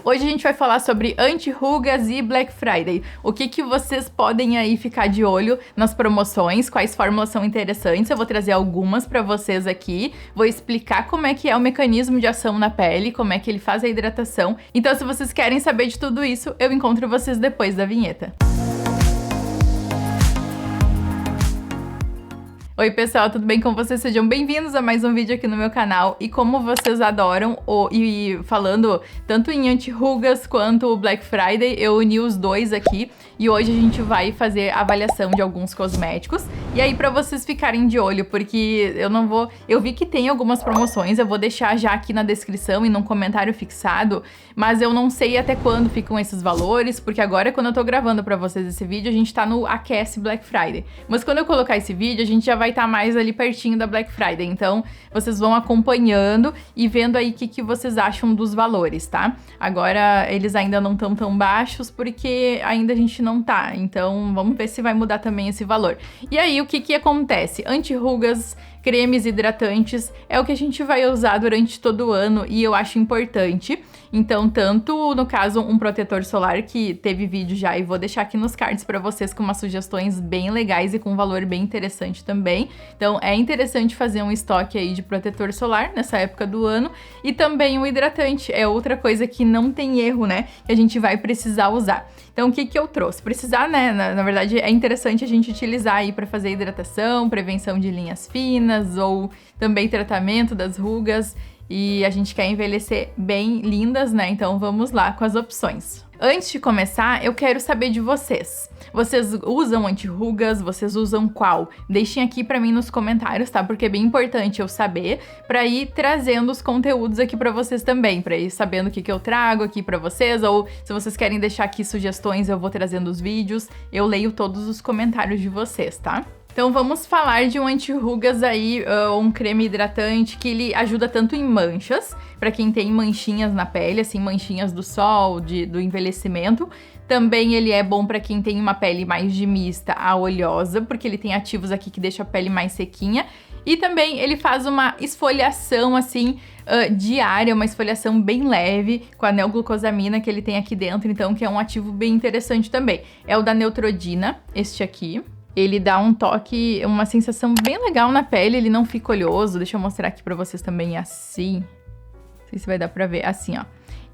Hoje a gente vai falar sobre anti-rugas e Black Friday. O que vocês podem aí ficar de olho nas promoções, quais fórmulas são interessantes. Eu vou trazer algumas pra vocês aqui. Vou explicar como é que é o mecanismo de ação na pele, como é que ele faz a hidratação. Então, se vocês querem saber de tudo isso, eu encontro vocês depois da vinheta. Oi pessoal, tudo bem com vocês? Sejam bem-vindos a mais um vídeo aqui no meu canal. E como vocês adoram, falando tanto em anti-rugas quanto Black Friday, eu uni os dois aqui. E hoje a gente vai fazer a avaliação de alguns cosméticos. E aí pra vocês ficarem de olho, porque eu vi que tem algumas promoções, eu vou deixar já aqui na descrição e num comentário fixado. Mas eu não sei até quando ficam esses valores, porque agora quando eu tô gravando pra vocês esse vídeo, a gente tá no Aquece Black Friday. Mas quando eu colocar esse vídeo, a gente já vai estar mais ali pertinho da Black Friday, então vocês vão acompanhando e vendo aí o que vocês acham dos valores, tá? Agora eles ainda não estão tão baixos porque ainda a gente não tá, então vamos ver se vai mudar também esse valor. E aí o que acontece? Anti-rugas, cremes hidratantes é o que a gente vai usar durante todo o ano e eu acho importante. Então, tanto no caso um protetor solar que teve vídeo já e vou deixar aqui nos cards pra vocês com umas sugestões bem legais e com um valor bem interessante também. Então, é interessante fazer um estoque aí de protetor solar nessa época do ano e também o hidratante, é outra coisa que não tem erro, né, que a gente vai precisar usar. Então, o que eu trouxe? Precisar, né, na verdade é interessante a gente utilizar aí pra fazer hidratação, prevenção de linhas finas ou também tratamento das rugas. E a gente quer envelhecer bem lindas, né? Então vamos lá com as opções. Antes de começar, eu quero saber de vocês. Vocês usam anti-rugas? Vocês usam qual? Deixem aqui pra mim nos comentários, tá? Porque é bem importante eu saber pra ir trazendo os conteúdos aqui pra vocês também, pra ir sabendo o que eu trago aqui pra vocês, ou se vocês querem deixar aqui sugestões, eu vou trazendo os vídeos. Eu leio todos os comentários de vocês, tá? Então vamos falar de um anti-rugas aí, um creme hidratante que ele ajuda tanto em manchas, pra quem tem manchinhas na pele, assim, manchinhas do sol, do envelhecimento. Também ele é bom pra quem tem uma pele mais de mista a oleosa, porque ele tem ativos aqui que deixam a pele mais sequinha. E também ele faz uma esfoliação, assim, diária, uma esfoliação bem leve, com a neoglucosamina que ele tem aqui dentro, então, que é um ativo bem interessante também. É o da Neutrogena, este aqui. Ele dá um toque, uma sensação bem legal na pele, ele não fica oleoso. Deixa eu mostrar aqui pra vocês também assim. Não sei se vai dar pra ver, assim, ó.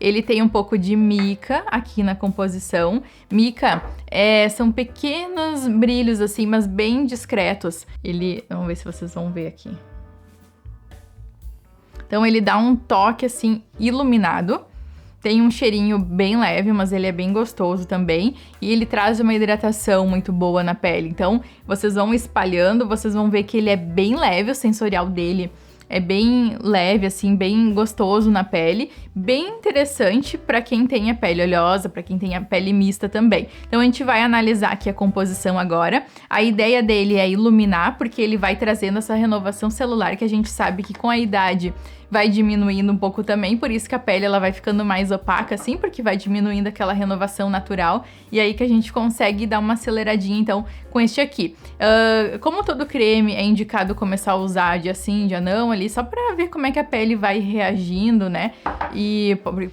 Ele tem um pouco de mica aqui na composição. Mica são pequenos brilhos assim, mas bem discretos. Vamos ver se vocês vão ver aqui. Então ele dá um toque assim, iluminado. Tem um cheirinho bem leve, mas ele é bem gostoso também. E ele traz uma hidratação muito boa na pele. Então, vocês vão espalhando, vocês vão ver que ele é bem leve, o sensorial dele é bem leve, assim, bem gostoso na pele. Bem interessante pra quem tem a pele oleosa, pra quem tem a pele mista também. Então, a gente vai analisar aqui a composição agora. A ideia dele é iluminar, porque ele vai trazendo essa renovação celular que a gente sabe que com a idade vai diminuindo um pouco também, por isso que a pele ela vai ficando mais opaca assim, porque vai diminuindo aquela renovação natural, e aí que a gente consegue dar uma aceleradinha então com este aqui. Como todo creme é indicado começar a usar dia sim, dia não ali, só pra ver como é que a pele vai reagindo, né,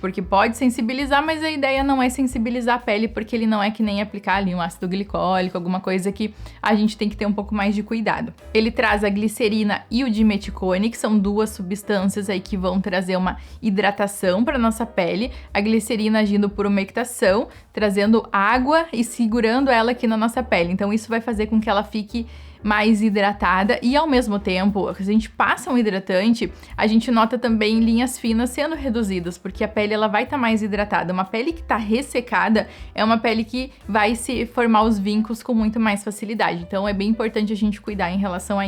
porque pode sensibilizar, mas a ideia não é sensibilizar a pele, porque ele não é que nem aplicar ali um ácido glicólico, alguma coisa que a gente tem que ter um pouco mais de cuidado. Ele traz a glicerina e o dimeticone, que são duas substâncias aí que vão trazer uma hidratação para nossa pele, a glicerina agindo por umectação, trazendo água e segurando ela aqui na nossa pele. Então isso vai fazer com que ela fique mais hidratada e ao mesmo tempo, se a gente passa um hidratante, a gente nota também linhas finas sendo reduzidas, porque a pele ela vai estar mais hidratada. Uma pele que está ressecada é uma pele que vai se formar os vincos com muito mais facilidade. Então é bem importante a gente cuidar em relação a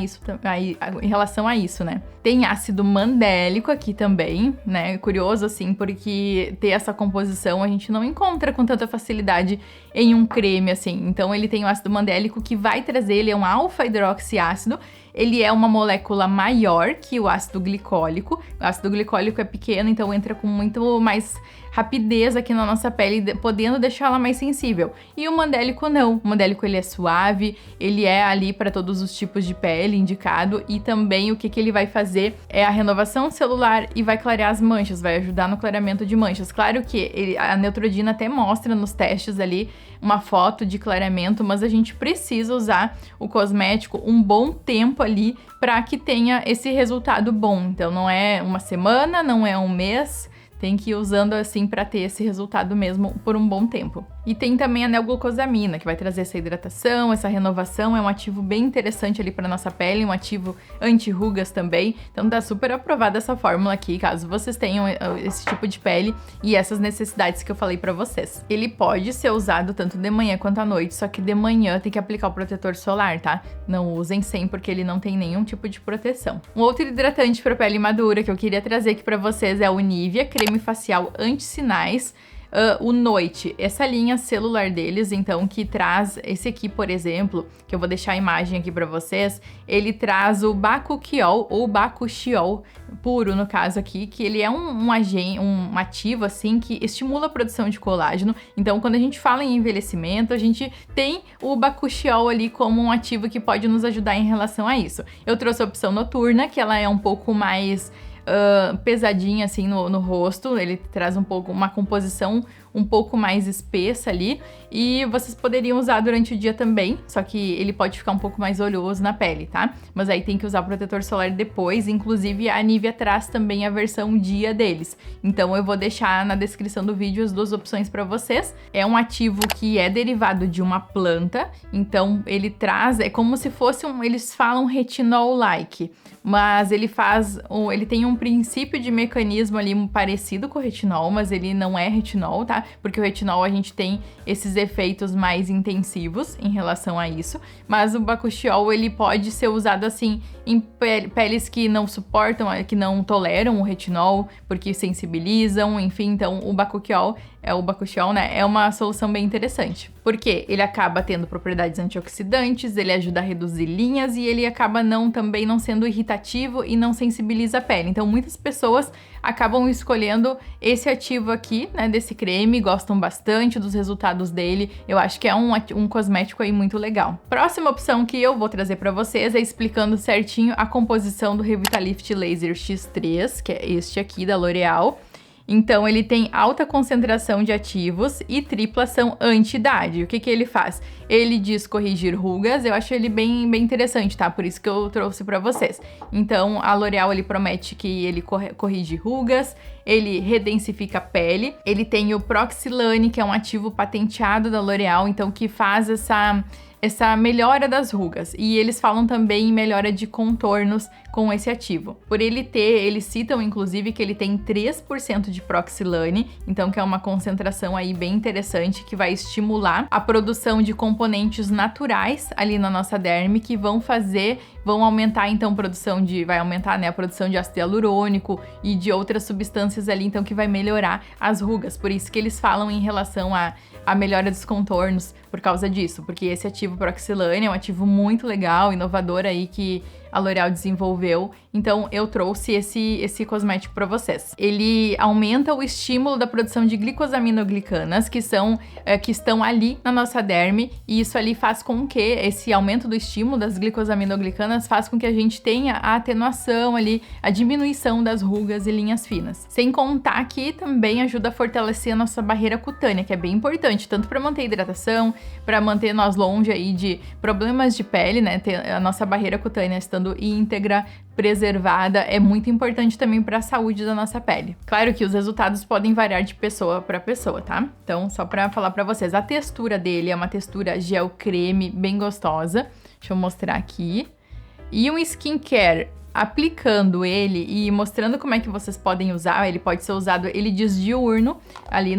isso, né? Tem ácido mandélico aqui também, né? Curioso assim, porque ter essa composição a gente não encontra com tanta facilidade em um creme assim. Então ele tem o ácido mandélico que vai trazer, ele é um alfa-hidroxiácido. ele é uma molécula maior que o ácido glicólico. O ácido glicólico é pequeno, então entra com muito mais rapidez aqui na nossa pele, podendo deixar ela mais sensível. E o mandélico não. O mandélico ele é suave, ele é ali para todos os tipos de pele indicado, e também o que ele vai fazer é a renovação celular e vai clarear as manchas, vai ajudar no clareamento de manchas. Claro que a Neutrogena até mostra nos testes ali uma foto de clareamento, mas a gente precisa usar o cosmético um bom tempo ali para que tenha esse resultado bom. Então não é uma semana, não é um mês, tem que ir usando assim para ter esse resultado mesmo por um bom tempo. E tem também a neoglucosamina, que vai trazer essa hidratação, essa renovação, é um ativo bem interessante ali para nossa pele, um ativo anti-rugas também. Então tá super aprovada essa fórmula aqui, caso vocês tenham esse tipo de pele e essas necessidades que eu falei para vocês. Ele pode ser usado tanto de manhã quanto à noite, só que de manhã tem que aplicar o protetor solar, tá? Não usem sem, porque ele não tem nenhum tipo de proteção. Um outro hidratante para pele madura que eu queria trazer aqui para vocês é o Nivea Creme Facial Anti-Sinais. O Noite, essa linha celular deles, então, que traz esse aqui, por exemplo, que eu vou deixar a imagem aqui pra vocês, ele traz o bakuchiol ou bakuchiol puro, no caso aqui, que ele é um ativo, assim, que estimula a produção de colágeno. Então, quando a gente fala em envelhecimento, a gente tem o bakuchiol ali como um ativo que pode nos ajudar em relação a isso. Eu trouxe a opção noturna, que ela é um pouco mais pesadinha assim no rosto, ele traz uma composição um pouco mais espessa ali, e vocês poderiam usar durante o dia também, só que ele pode ficar um pouco mais oleoso na pele, tá? Mas aí tem que usar protetor solar depois, inclusive a Nivea traz também a versão dia deles, então eu vou deixar na descrição do vídeo as duas opções para vocês. É um ativo que é derivado de uma planta, então ele traz, é como se fosse eles falam retinol-like, mas ele tem um princípio de mecanismo ali parecido com o retinol, mas ele não é retinol, tá? Porque o retinol a gente tem esses efeitos mais intensivos em relação a isso, mas o bakuchiol ele pode ser usado assim em peles que não suportam, que não toleram o retinol, porque sensibilizam, enfim, então o bakuchiol, né, é uma solução bem interessante. Porque ele acaba tendo propriedades antioxidantes, ele ajuda a reduzir linhas e ele acaba também não sendo irritativo e não sensibiliza a pele. Então muitas pessoas acabam escolhendo esse ativo aqui, né, desse creme, gostam bastante dos resultados dele. Eu acho que é um cosmético aí muito legal. Próxima opção que eu vou trazer para vocês é explicando certinho a composição do Revitalift Laser X3, que é este aqui da L'Oréal. Então, ele tem alta concentração de ativos e tripla ação anti-idade. O que ele faz? Ele diz corrigir rugas, eu acho ele bem interessante, tá? Por isso que eu trouxe pra vocês. Então, a L'Oréal, ele promete que ele corrige rugas, ele redensifica a pele, ele tem o Proxilane, que é um ativo patenteado da L'Oréal, então que faz essa melhora das rugas, e eles falam também em melhora de contornos com esse ativo. Por eles citam inclusive que ele tem 3% de Proxilane, então que é uma concentração aí bem interessante que vai estimular a produção de componentes naturais ali na nossa derme, que vão aumentar então vai aumentar, né, a produção de ácido hialurônico e de outras substâncias ali, então que vai melhorar as rugas. Por isso que eles falam em relação a melhora dos contornos por causa disso, porque esse ativo Proxilane é um ativo muito legal, inovador aí que a L'Oréal desenvolveu, então eu trouxe esse cosmético para vocês. Ele aumenta o estímulo da produção de glicosaminoglicanas, que estão ali na nossa derme, e isso ali faz com que esse aumento do estímulo das glicosaminoglicanas faz com que a gente tenha a atenuação ali, a diminuição das rugas e linhas finas. Sem contar que também ajuda a fortalecer a nossa barreira cutânea, que é bem importante, tanto para manter a hidratação, para manter nós longe aí de problemas de pele, né, ter a nossa barreira cutânea estando íntegra, preservada, é muito importante também para a saúde da nossa pele. Claro que os resultados podem variar de pessoa para pessoa, tá? Então, só para falar para vocês, a textura dele é uma textura gel creme bem gostosa. Deixa eu mostrar aqui. E um skincare, aplicando ele e mostrando como é que vocês podem usar, ele pode ser usado, ele diz diurno, ali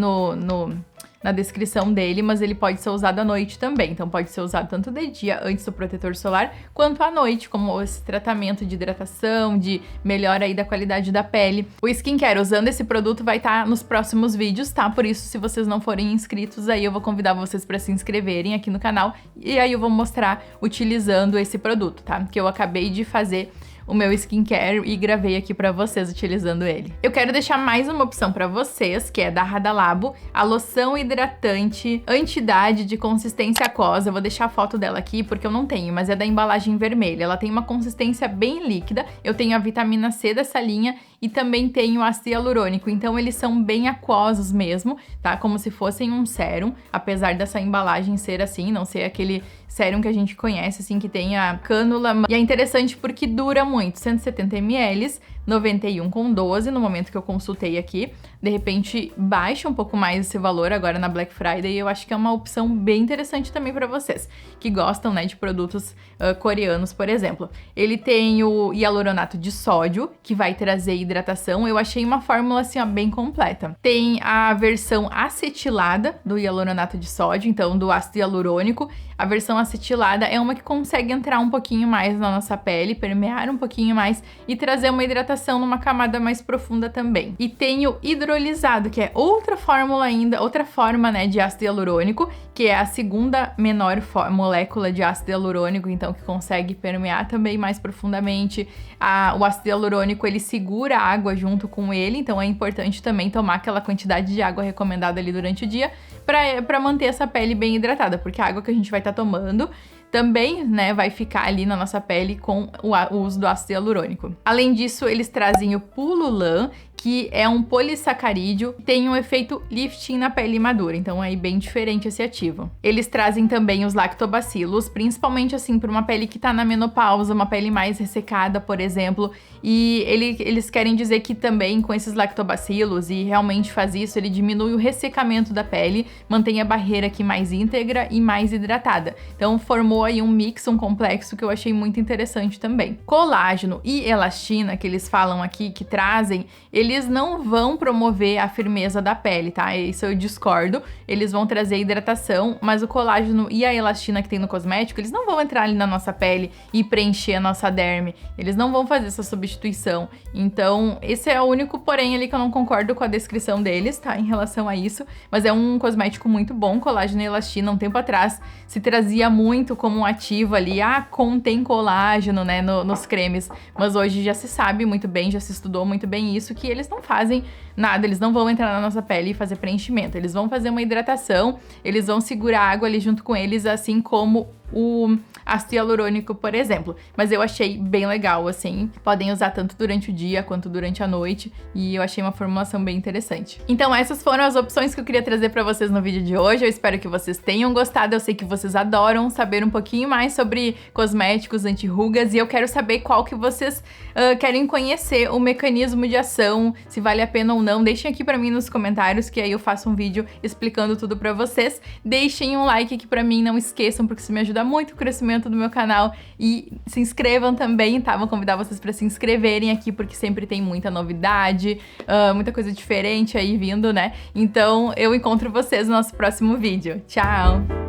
na descrição dele, mas ele pode ser usado à noite também. Então pode ser usado tanto de dia, antes do protetor solar, quanto à noite, como esse tratamento de hidratação, de melhora aí da qualidade da pele. O skincare usando esse produto vai estar nos próximos vídeos, tá? Por isso, se vocês não forem inscritos, aí eu vou convidar vocês para se inscreverem aqui no canal e aí eu vou mostrar utilizando esse produto, tá? Que eu acabei de fazer o meu skincare e gravei aqui pra vocês utilizando ele. Eu quero deixar mais uma opção pra vocês, que é da Radalabo, a loção hidratante anti-idade de consistência aquosa. Eu vou deixar a foto dela aqui porque eu não tenho, mas é da embalagem vermelha. Ela tem uma consistência bem líquida. Eu tenho a vitamina C dessa linha e também tenho ácido hialurônico, então eles são bem aquosos mesmo, tá? Como se fossem um sérum, apesar dessa embalagem ser assim, não ser aquele sérum que a gente conhece, assim, que tem a cânula. E é interessante porque dura muito, 170 ml, 91,12 no momento que eu consultei aqui. De repente baixa um pouco mais esse valor agora na Black Friday e eu acho que é uma opção bem interessante também para vocês que gostam, né, de produtos coreanos, por exemplo. Ele tem o hialuronato de sódio, que vai trazer hidratação. Eu achei uma fórmula assim, ó, bem completa. Tem a versão acetilada do hialuronato de sódio, então do ácido hialurônico. A versão acetilada é uma que consegue entrar um pouquinho mais na nossa pele, permear um pouquinho mais e trazer uma hidratação numa camada mais profunda também. E tem o hidrolisado, que é outra fórmula ainda, outra forma, né, de ácido hialurônico, que é a segunda menor molécula de ácido hialurônico, então que consegue permear também mais profundamente. O ácido hialurônico, ele segura a água junto com ele, então é importante também tomar aquela quantidade de água recomendada ali durante o dia para manter essa pele bem hidratada, porque a água que a gente vai estar tomando também, né, vai ficar ali na nossa pele com o uso do ácido hialurônico. Além disso, eles trazem o Pululan, que é um polissacarídeo, tem um efeito lifting na pele madura, então é bem diferente esse ativo. Eles trazem também os lactobacilos, principalmente assim para uma pele que tá na menopausa, uma pele mais ressecada, por exemplo, e eles querem dizer que também com esses lactobacilos, e realmente faz isso, ele diminui o ressecamento da pele, mantém a barreira aqui mais íntegra e mais hidratada. Então formou aí um mix, um complexo que eu achei muito interessante também. Colágeno e elastina, que eles falam aqui, que trazem, eles não vão promover a firmeza da pele, tá? Isso eu discordo. Eles vão trazer hidratação, mas o colágeno e a elastina que tem no cosmético, eles não vão entrar ali na nossa pele e preencher a nossa derme. Eles não vão fazer essa substituição. Então, esse é o único porém ali que eu não concordo com a descrição deles, tá? Em relação a isso. Mas é um cosmético muito bom, colágeno e elastina. Um tempo atrás se trazia muito como um ativo ali, contém colágeno, né, nos cremes. Mas hoje já se sabe muito bem, já se estudou muito bem isso, que eles não fazem nada, eles não vão entrar na nossa pele e fazer preenchimento, eles vão fazer uma hidratação, eles vão segurar a água ali junto com eles, assim como o ácido hialurônico, por exemplo. Mas eu achei bem legal, assim. Podem usar tanto durante o dia quanto durante a noite. E eu achei uma formulação bem interessante. Então essas foram as opções que eu queria trazer pra vocês no vídeo de hoje. Eu espero que vocês tenham gostado. Eu sei que vocês adoram saber um pouquinho mais sobre cosméticos anti-rugas. E eu quero saber qual que vocês querem conhecer, o mecanismo de ação, se vale a pena ou não. Deixem aqui pra mim nos comentários, que aí eu faço um vídeo explicando tudo pra vocês. Deixem um like aqui pra mim, não esqueçam, porque isso me ajuda muito o crescimento do meu canal, e se inscrevam também, tá? Vou convidar vocês para se inscreverem aqui, porque sempre tem muita novidade, muita coisa diferente aí vindo, né? Então eu encontro vocês no nosso próximo vídeo. Tchau!